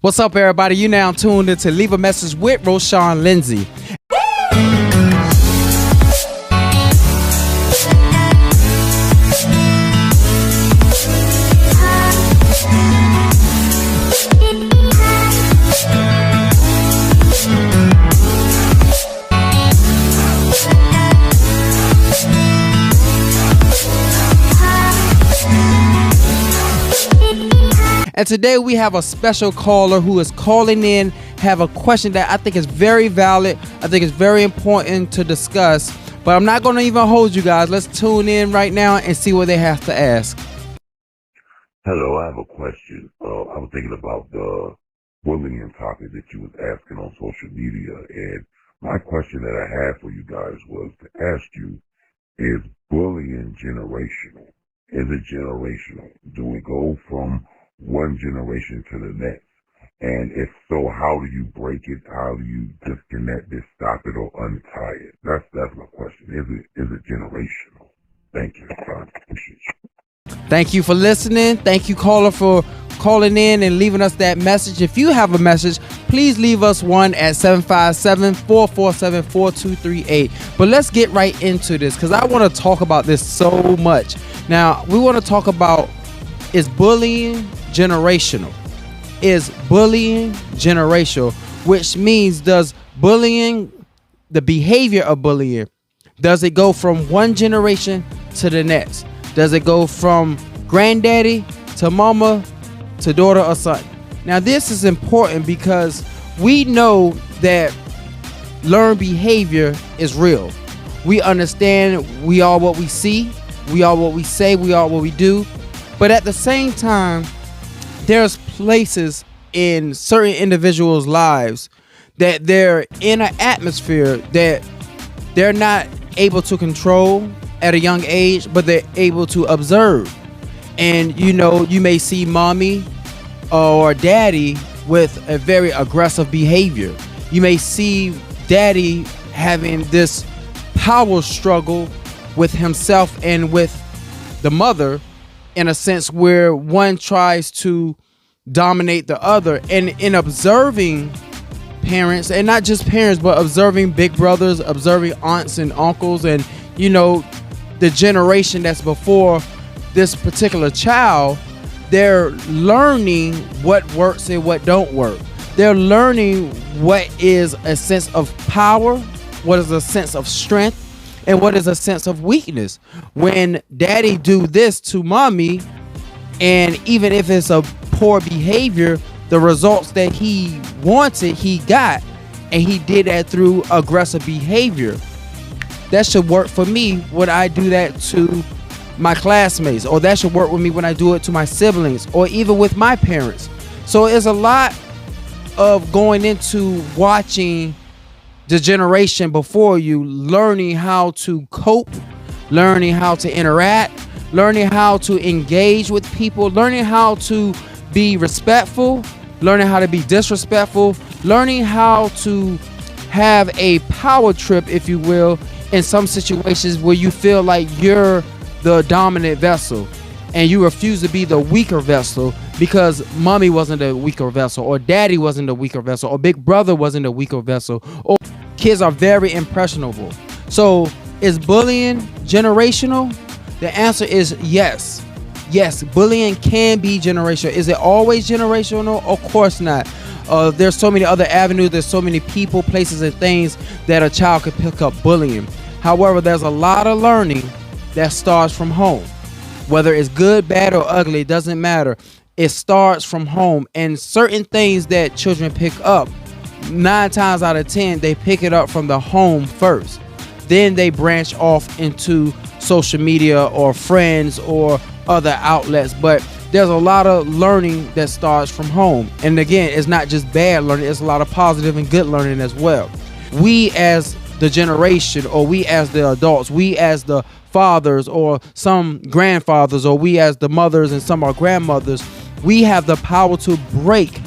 What's up, everybody? You now tuned in to Leave a Message with Roshawn Lindsay. And today we have a special caller who is calling in, have a question that I think is very valid. I think it's very important to discuss, but I'm not going to even hold you guys. Let's tune in right now and see what they have to ask. Hello, I have a question. I was thinking about the bullying topic that you was asking on social media, and my question that I had for you guys was to ask you, is bullying generational? Is it generational? Do we go from one generation to the next? And if so, how do you break it? How do you disconnect it, stop it, or untie it? That's my question. Is it generational? Thank you. I appreciate you. Thank you for listening. Thank you, caller, for calling in and leaving us that message. If you have a message, please leave us one at 757-447-4238. But let's get right into this because I want to talk about this so much. Now, we want to talk about, is bullying generational? Is bullying generational? Which means, does bullying, the behavior of bullying, does it go from one generation to the next? Does it go from granddaddy to mama to daughter or son? Now, this is important because we know that learned behavior is real. We understand we are what we see, we are what we say, we are what we do. But at the same time, there's places in certain individuals' lives that they're in an atmosphere that they're not able to control at a young age, but they're able to observe. And you know, you may see mommy or daddy with a very aggressive behavior. You may see daddy having this power struggle with himself and with the mother, in a sense where one tries to dominate the other. And in observing parents, and not just parents, but observing big brothers, observing aunts and uncles, and you know, the generation that's before this particular child, they're learning what works and what don't work. They're learning what is a sense of power, what is a sense of strength, and what is a sense of weakness. When daddy do this to mommy, and even if it's a poor behavior, the results that he wanted, he got, and he did that through aggressive behavior. That should work for me when I do that to my classmates, or that should work with me when I do it to my siblings, or even with my parents. So it's a lot of going into watching the generation before you, learning how to cope, learning how to interact, learning how to engage with people, learning how to be respectful, learning how to be disrespectful, learning how to have a power trip, if you will, in some situations where you feel like you're the dominant vessel and you refuse to be the weaker vessel because mommy wasn't the weaker vessel, or daddy wasn't the weaker vessel, or big brother wasn't the weaker vessel, or kids are very impressionable. So is bullying generational? The answer is yes. Yes, bullying can be generational. Is it always generational? Of course not. There's so many other avenues. There's so many people, places, and things that a child could pick up bullying. However, there's a lot of learning that starts from home. Whether it's good, bad, or ugly, it doesn't matter. It starts from home. And certain things that children pick up, 9 times out of 10, they pick it up from the home first. Then they branch off into social media or friends or other outlets. But there's a lot of learning that starts from home. And again, it's not just bad learning, it's a lot of positive and good learning as well. We as the generation, or we as the adults, we as the fathers or some grandfathers, or we as the mothers and some are grandmothers, we have the power to break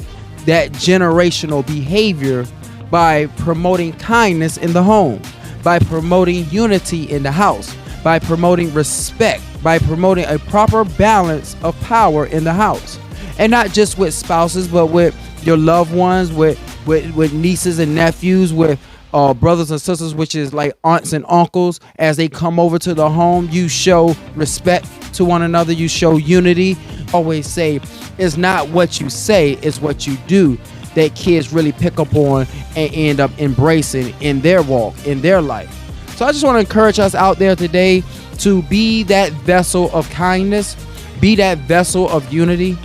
that generational behavior by promoting kindness in the home, by promoting unity in the house, by promoting respect, by promoting a proper balance of power in the house. And not just with spouses, but with your loved ones, with nieces and nephews, with brothers and sisters, which is like aunts and uncles. As they come over to the home, you show respect to one another, you show unity. Always say, it's not what you say, it's what you do that kids really pick up on and end up embracing in their walk, in their life. So I just want to encourage us out there today to be that vessel of kindness, be that vessel of unity,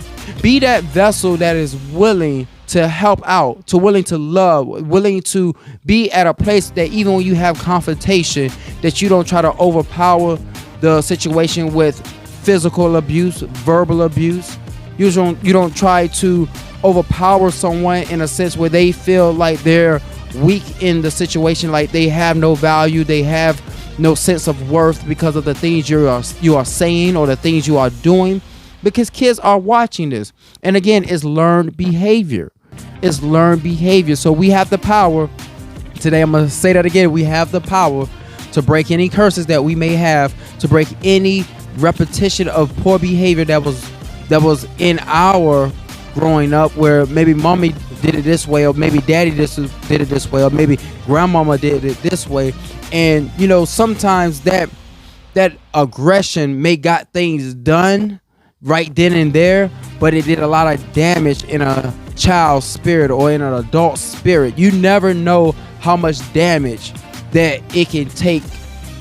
be that vessel that is willing to help out, to willing to love, willing to be at a place that even when you have confrontation, that you don't try to overpower the situation with physical abuse, verbal abuse. You don't try to overpower someone in a sense where they feel like they're weak in the situation, like they have no value, they have no sense of worth because of the things you are saying or the things you are doing, because kids are watching this. And again, it's learned behavior. It's learned behavior. So we have the power today. I'm going to say that again. We have the power to break any curses that we may have, to break any repetition of poor behavior that was in our growing up, where maybe mommy did it this way, or maybe daddy did it this way, or maybe grandmama did it this way. And you know, sometimes that aggression may got things done right then and there, but it did a lot of damage in a child's spirit or in an adult spirit. You never know how much damage that it can take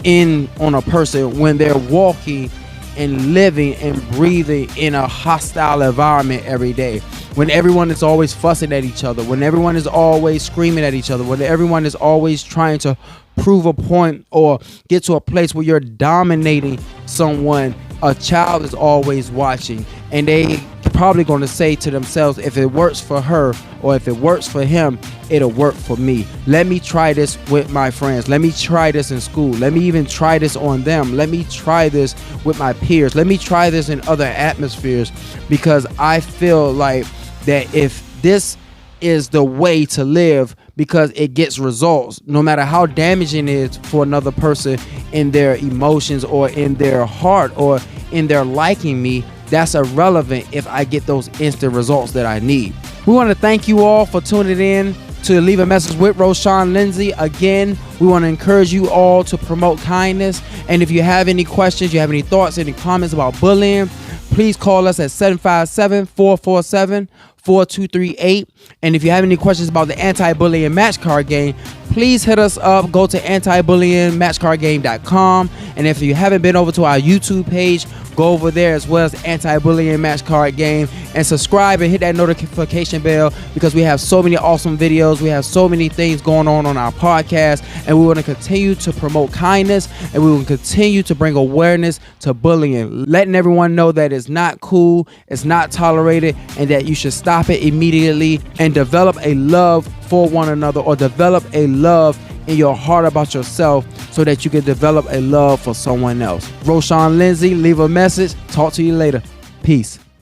in on a person when they're walking and living and breathing in a hostile environment every day, when everyone is always fussing at each other, when everyone is always screaming at each other, when everyone is always trying to prove a point or get to a place where you're dominating someone. A child is always watching, and they probably going to say to themselves, if it works for her or if it works for him, it'll work for me. Let me try this with my friends. Let me try this in school. Let me even try this on them. Let me try this with my peers. Let me try this in other atmospheres, because I feel like that if this is the way to live, because it gets results, no matter how damaging it is for another person in their emotions or in their heart or in their liking me, that's irrelevant if I get those instant results that I need. We want to thank you all for tuning in to Leave a Message with Roshan Lindsay. Again, we want to encourage you all to promote kindness. And if you have any questions, you have any thoughts, any comments about bullying, please call us at 757-447-4238. And if you have any questions about the anti-bullying match card game, please hit us up. Go to antibullyingmatchcardgame.com. And if you haven't been over to our YouTube page, go over there as well as Anti-Bullying Match Card Game, and subscribe and hit that notification bell, because we have so many awesome videos. We have so many things going on our podcast, and we want to continue to promote kindness, and we will continue to bring awareness to bullying, letting everyone know that it's not cool, it's not tolerated, and that you should stop it immediately and develop a love for one another, or develop a love in your heart about yourself, so that you can develop a love for someone else. Roshan Lindsay, leave a message. Talk to you later. Peace.